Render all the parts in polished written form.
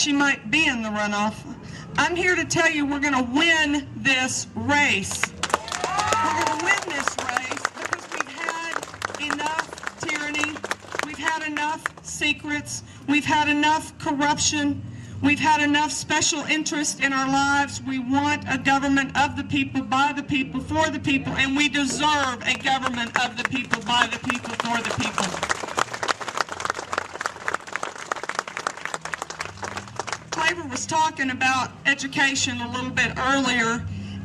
she might be in the runoff. I'm here to tell you we're going to win this race. We're going to win this race because we've had enough tyranny, we've had enough secrets, we've had enough corruption, we've had enough special interest in our lives. We want a government of the people, by the people, for the people, and we deserve a government of the people, by the people, for the people. Claver was talking about education a little bit earlier,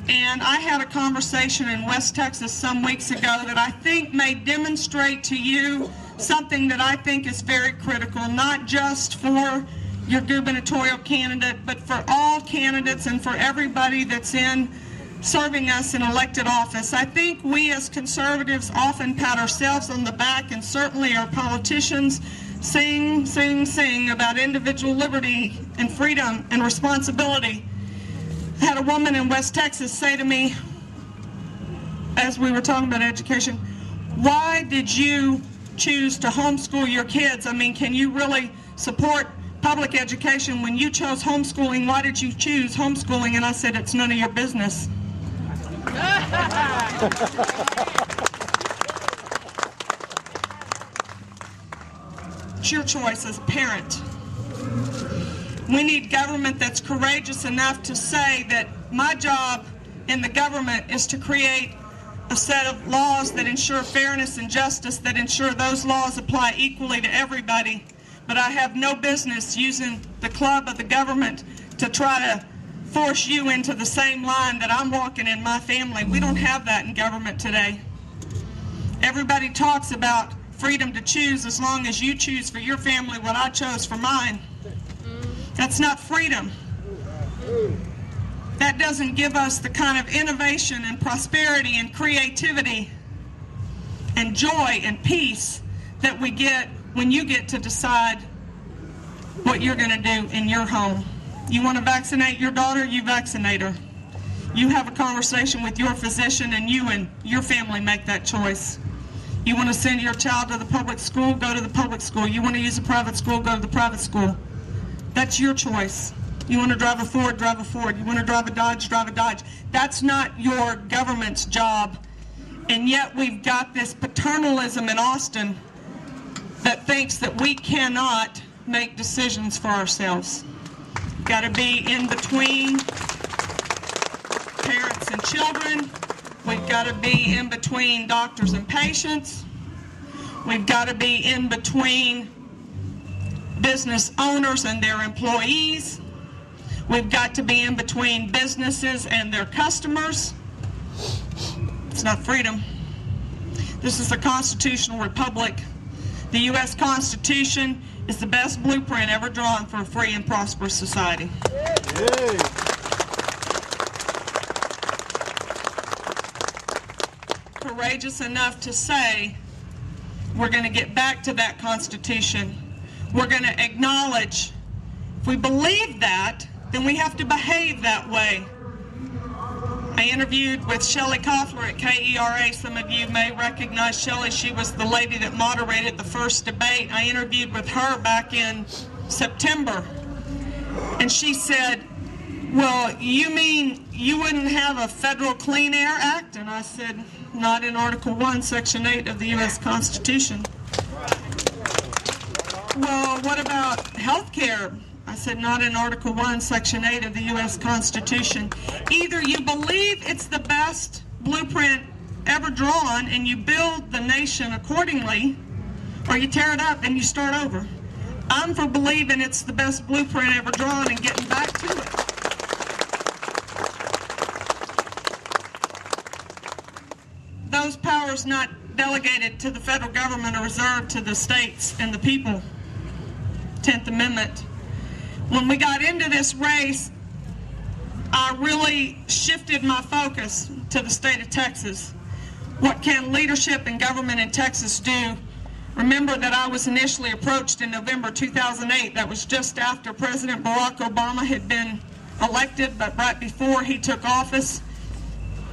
and I had a conversation in West Texas some weeks ago that I think may demonstrate to you something that I think is very critical, not just for your gubernatorial candidate, but for all candidates and for everybody that's in serving us in elected office. I think we as conservatives often pat ourselves on the back, and certainly our politicians sing about individual liberty and freedom and responsibility. I had a woman in West Texas say to me, as we were talking about education, why did you choose to homeschool your kids? I mean, can you really support public education when you chose homeschooling? Why did you choose homeschooling? And I said, it's none of your business. It's your choice as a parent. We need government that's courageous enough to say that my job in the government is to create a set of laws that ensure fairness and justice, that ensure those laws apply equally to everybody. But I have no business using the club of the government to try to force you into the same line that I'm walking in my family. We don't have that in government today. Everybody talks about freedom to choose as long as you choose for your family what I chose for mine. That's not freedom. That doesn't give us the kind of innovation and prosperity and creativity and joy and peace that we get when you get to decide what you're going to do in your home. You want to vaccinate your daughter, you vaccinate her. You have a conversation with your physician and you and your family make that choice. You want to send your child to the public school, go to the public school. You want to use a private school, go to the private school. That's your choice. You want to drive a Ford, drive a Ford. You want to drive a Dodge, drive a Dodge. That's not your government's job. And yet we've got this paternalism in Austin that thinks that we cannot make decisions for ourselves. We've got to be in between parents and children. We've got to be in between doctors and patients. We've got to be in between business owners and their employees. We've got to be in between businesses and their customers. It's not freedom. This is a constitutional republic. The U.S. Constitution is the best blueprint ever drawn for a free and prosperous society. Yay. Courageous enough to say, we're going to get back to that Constitution. We're going to acknowledge, if we believe that, then we have to behave that way. I interviewed with Shelley Koffler at KERA. Some of you may recognize Shelley. She was the lady that moderated the first debate. I interviewed with her back in September. And she said, well, you mean you wouldn't have a Federal Clean Air Act? And I said, not in Article 1, Section 8 of the U.S. Constitution. Well, what about health care? I said, not in Article 1, Section 8 of the U.S. Constitution. Either you believe it's the best blueprint ever drawn and you build the nation accordingly, or you tear it up and you start over. I'm for believing it's the best blueprint ever drawn and getting back to it. Those powers not delegated to the federal government are reserved to the states and the people. 10th Amendment. When we got into this race, I really shifted my focus to the state of Texas. What can leadership and government in Texas do? Remember that I was initially approached in November 2008. That was just after President Barack Obama had been elected, but right before he took office.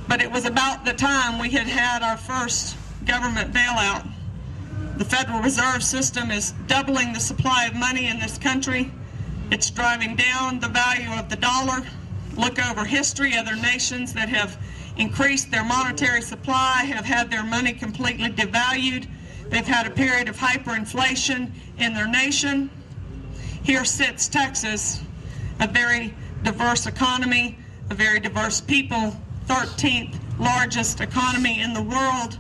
But it was about the time we had had our first government bailout. The Federal Reserve System is doubling the supply of money in this country. It's driving down the value of the dollar. Look over history. Other nations that have increased their monetary supply have had their money completely devalued. They've had a period of hyperinflation in their nation. Here sits Texas, a very diverse economy, a very diverse people, 13th largest economy in the world.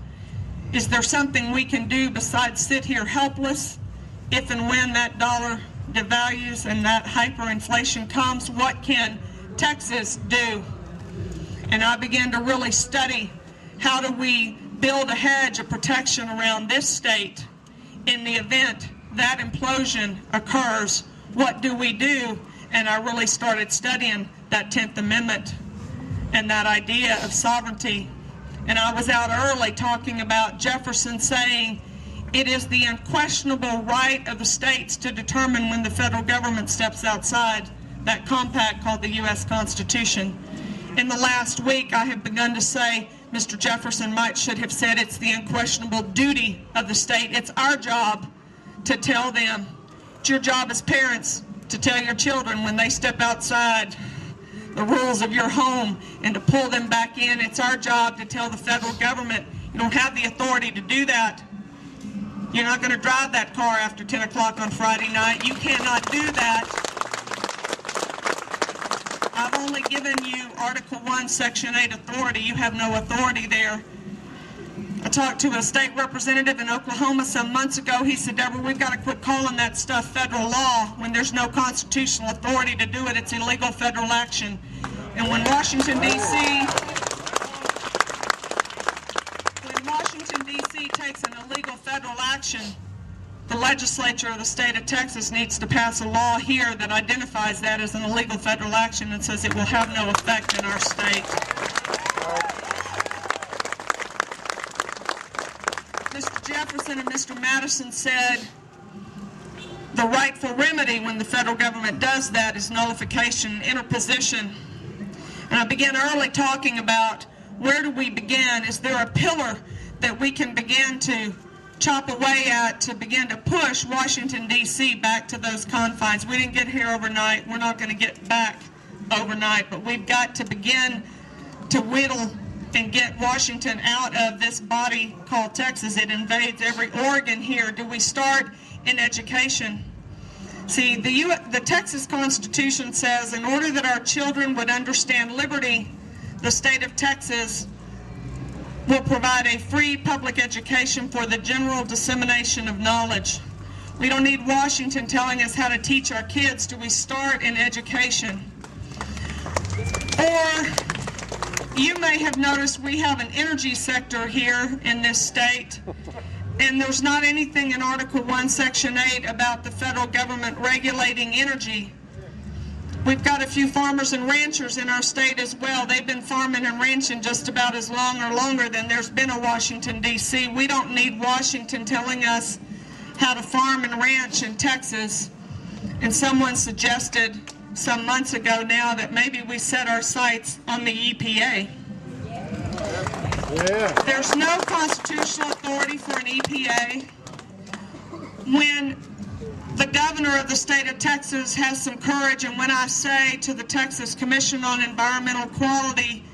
Is there something we can do besides sit here helpless if and when that dollar devalues and that hyperinflation comes? What can Texas do? And I began to really study, how do we build a hedge of protection around this state in the event that implosion occurs? What do we do? And I really started studying that 10th Amendment and that idea of sovereignty. And I was out early talking about Jefferson saying, it is the unquestionable right of the states to determine when the federal government steps outside that compact called the U.S. Constitution. In the last week, I have begun to say, Mr. Jefferson should have said, it's the unquestionable duty of the state. It's our job to tell them. It's your job as parents to tell your children when they step outside the rules of your home and to pull them back in. It's our job to tell the federal government, you don't have the authority to do that. You're not going to drive that car after 10 o'clock on Friday night. You cannot do that. I've only given you Article 1, Section 8 authority. You have no authority there. I talked to a state representative in Oklahoma some months ago. He said, Debra, we've got to quit calling that stuff federal law. When there's no constitutional authority to do it, it's illegal federal action. And when Washington, D.C. takes an illegal federal action, the legislature of the state of Texas needs to pass a law here that identifies that as an illegal federal action and says it will have no effect in our state. Mr. Jefferson and Mr. Madison said the rightful remedy when the federal government does that is nullification, interposition. And I began early talking about, where do we begin? Is there a pillar that we can begin to chop away at to begin to push Washington, D.C. back to those confines? We didn't get here overnight. We're not going to get back overnight, but we've got to begin to whittle and get Washington out of this body called Texas. It invades every organ here. Do we start in education? See, the Texas Constitution says, in order that our children would understand liberty, the state of Texas will provide a free public education for the general dissemination of knowledge. We don't need Washington telling us how to teach our kids. Do we start in education? Or you may have noticed we have an energy sector here in this state, and there's not anything in Article 1, Section 8 about the federal government regulating energy. We've got a few farmers and ranchers in our state as well. They've been farming and ranching just about as long or longer than there's been a Washington, D.C. We don't need Washington telling us how to farm and ranch in Texas. And someone suggested some months ago now that maybe we set our sights on the EPA. Yeah. There's no constitutional authority for an EPA. When the governor of the state of Texas has some courage, and when I say to the Texas Commission on Environmental Quality,